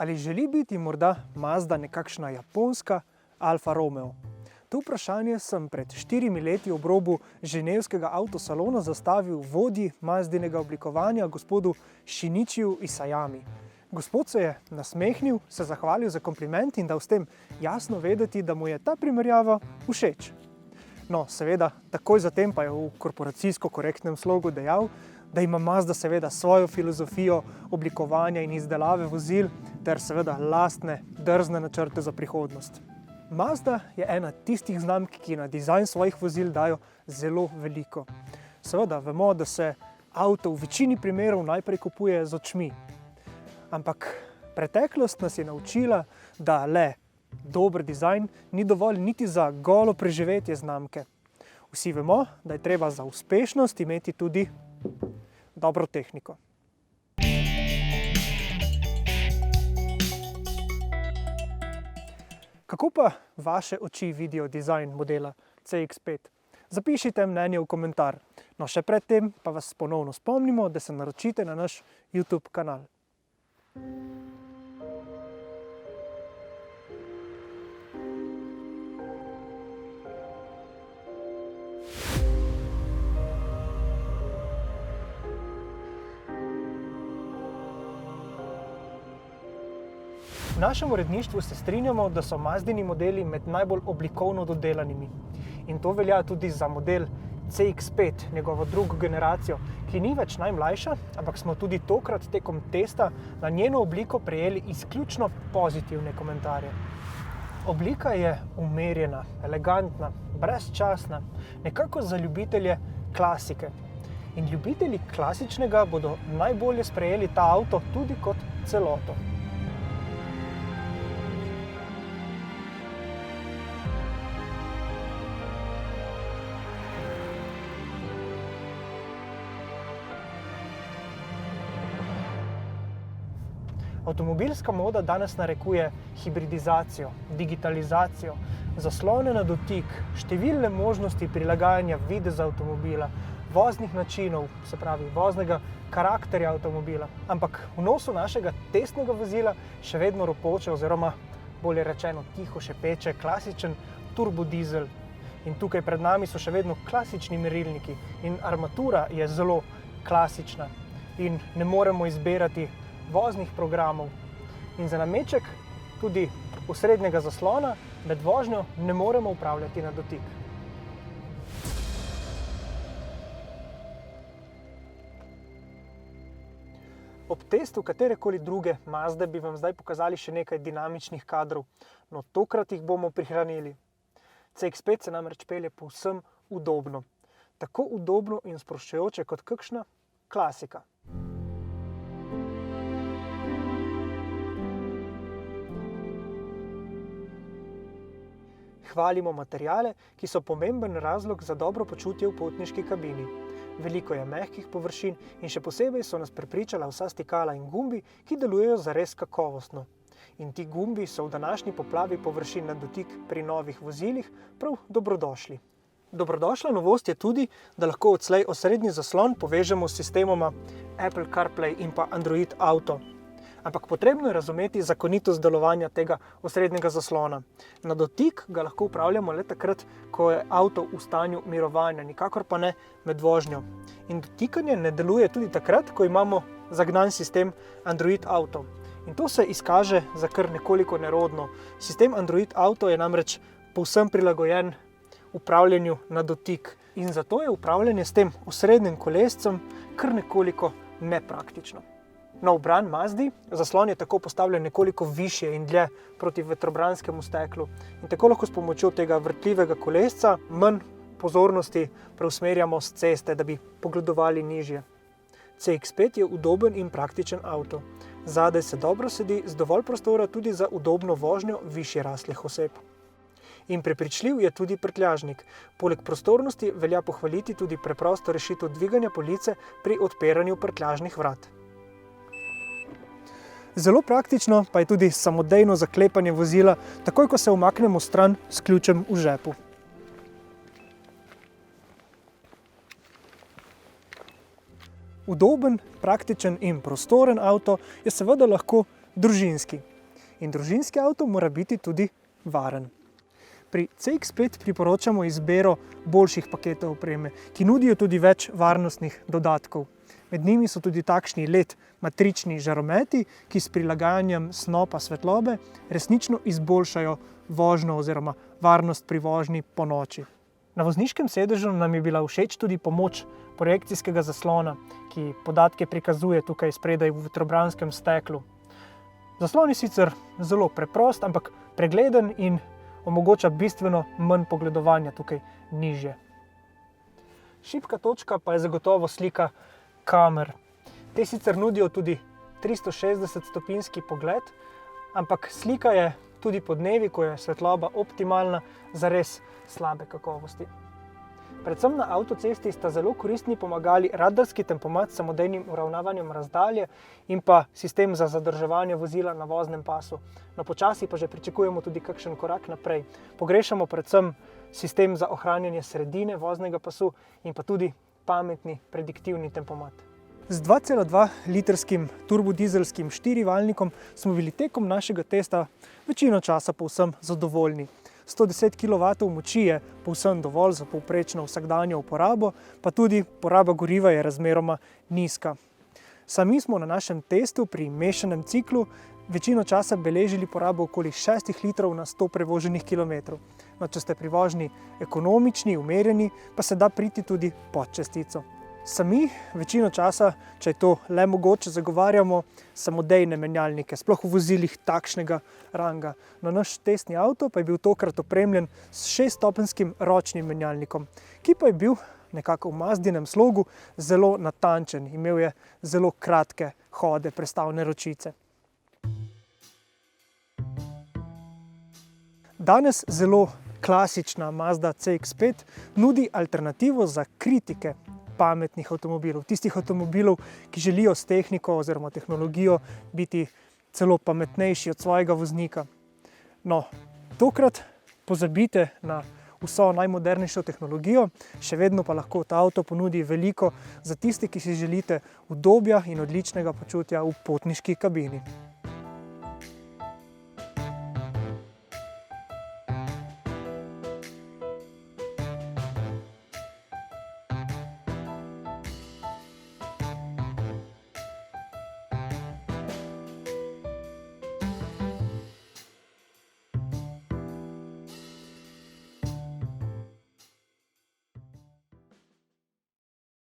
Ali želi biti morda Mazda nekakšna japonska Alfa Romeo? To vprašanje sem pred 4 leti ob robu ženevskega avtosalona zastavil vodji Mazdinega oblikovanja, gospodu Shinichiju Isayami. Gospod se je nasmehnil, se zahvalil za kompliment in dal s tem jasno vedeti, da mu je ta primerjava všeč. No, seveda, takoj zatem pa je v korporacijsko korektnem slogu dejal, da ima Mazda seveda svojo filozofijo oblikovanja in izdelave vozil ter seveda lastne, drzne načrte za prihodnost. Mazda je ena tistih znamk, ki na dizajn svojih vozil dajo zelo veliko. Seveda vemo, da se avto v večini primerov najprej kupuje z očmi. Ampak preteklost nas je naučila, da le dober dizajn ni dovolj niti za golo preživetje znamke. Vsi vemo, da je treba za uspešnost imeti tudi dobro tehniko. Kako pa vaše oči vidijo dizajn modela CX-5? Zapišite mnenje v komentar. No, še predtem pa vas ponovno spomnimo, da se naročite na naš YouTube kanal. V našem uredništvu se strinjamo, da so Mazdini modeli med najbolj oblikovno dodelanimi. In to velja tudi za model CX-5, njegovo drugo generacijo, ki ni več najmlajša, ampak smo tudi tokrat tekom testa na njeno obliko prejeli izključno pozitivne komentarje. Oblika je umirjena, elegantna, brezčasna, nekako za ljubitelje klasike. In ljubitelji klasičnega bodo najbolje sprejeli ta avto tudi kot celoto. Avtomobilska moda danes narekuje hibridizacijo, digitalizacijo, zaslone na dotik, številne možnosti prilagajanja videza avtomobila, voznih načinov, se pravi voznega karakterja avtomobila. Ampak v nosu našega testnega vozila še vedno ropoče oziroma bolje rečeno tiho šepeče klasičen turbodizel. In tukaj pred nami so še vedno klasični merilniki in armatura je zelo klasična in ne moremo izbirati voznih programov. In za nameček tudi osrednjega zaslona med vožnjo ne moremo upravljati na dotik. Ob testu katerekoli druge Mazde bi vam zdaj pokazali še nekaj dinamičnih kadrov, no tokrat jih bomo prihranili. CX-5 se namreč pelje povsem udobno. Tako udobno in sproščujoče kot kakšna klasika. Hvalimo materiale, ki so pomemben razlog za dobro počutje v potniški kabini. Veliko je mehkih površin in še posebej so nas prepričala vsa stikala in gumbi, ki delujejo zares kakovostno. In ti gumbi so v današnji poplavi površin na dotik pri novih vozilih prav dobrodošli. Dobrodošla novost je tudi, da lahko odslej osrednji zaslon povežemo s sistemoma Apple CarPlay in pa Android Auto. Ampak potrebno je razumeti zakonitost delovanja tega osrednjega zaslona. Na dotik ga lahko upravljamo le takrat, ko je avto v stanju mirovanja, nikakor pa ne med vožnjo. In dotikanje ne deluje tudi takrat, ko imamo zagnan sistem Android Auto. In to se izkaže za kar nekoliko nerodno. Sistem Android Auto je namreč povsem prilagojen upravljanju na dotik. In zato je upravljanje s tem osrednjim kolescem kar nekoliko nepraktično. Na ubran Mazdi zaslon je tako postavljen nekoliko višje in dlje proti vetrobranskemu steklu in tako lahko s pomočjo tega vrtljivega kolesca manj pozornosti preusmerjamo s ceste, da bi pogledovali nižje. CX-5 je udoben in praktičen avto. Zadaj se dobro sedi z dovolj prostora tudi za udobno vožnjo višje raslih oseb. In prepričljiv je tudi prtljažnik. Poleg prostornosti velja pohvaliti tudi preprosto rešitev dviganja police pri odpiranju prtljažnih vrat. Zelo praktično pa je tudi samodejno zaklepanje vozila, takoj ko se umaknemo stran s ključem v žepu. Udoben, praktičen in prostoren avto je seveda lahko družinski. in družinski avto mora biti tudi varen. Pri CX-5 priporočamo izbiro boljših paketov opreme, ki nudijo tudi več varnostnih dodatkov. Med njimi so tudi takšni LED matrični žarometi, ki s prilagajanjem snopa svetlobe resnično izboljšajo vožnjo oziroma varnost pri vožnji ponoči. Na vozniškem sedežu nam je bila všeč tudi pomoč projekcijskega zaslona, ki podatke prikazuje tukaj spredaj v vetrobranskem steklu. Zaslon je sicer zelo preprost, ampak pregleden in omogoča bistveno manj pogledovanja tukaj nižje. Šibka točka pa je zagotovo slika kamer. Te sicer nudijo tudi 360-stopinjski pogled, ampak slika je tudi podnevi, ko je svetloba optimalna, zares slabe kakovosti. Predvsem na avtocesti sta zelo koristni pomagali radarski tempomat s samodejnim uravnavanjem razdalje in pa sistem za zadrževanje vozila na voznem pasu. No, počasi pa že pričakujemo tudi kakšen korak naprej. Pogrešamo predvsem sistem za ohranjanje sredine voznega pasu in pa tudi pametni prediktivni tempomat. Z 2,2 litrskim turbodizelskim štirivaljnikom smo bili tekom našega testa večino časa povsem zadovoljni. 110 kW moči je povsem dovolj za povprečno vsakdanjo uporabo, pa tudi poraba goriva je razmeroma nizka. Sami smo na našem testu pri mešanem ciklu večino časa beležili porabo okoli 6 litrov na 100 prevoženih kilometrov. No, če ste pri vožnji ekonomični, umerjeni, pa se da priti tudi pod čestico. Sami večino časa, če je to le mogoče, zagovarjamo samodejne menjalnike, sploh v vozilih takšnega ranga. No, naš testni avto pa je bil tokrat opremljen s 6-stopenjskim ročnim menjalnikom, ki pa je bil nekako v Mazdinem slogu zelo natančen, imel je zelo kratke hode, prestavne ročice. Danes zelo klasična Mazda CX-5 nudi alternativo za kritike pametnih avtomobilov, tistih avtomobilov, ki želijo s tehniko oziroma tehnologijo biti celo pametnejši od svojega voznika. No, tokrat pozabite na vso najmodernejšo tehnologijo, še vedno pa lahko ta avto ponudi veliko za tiste, ki si želite udobja in odličnega počutja v potniški kabini.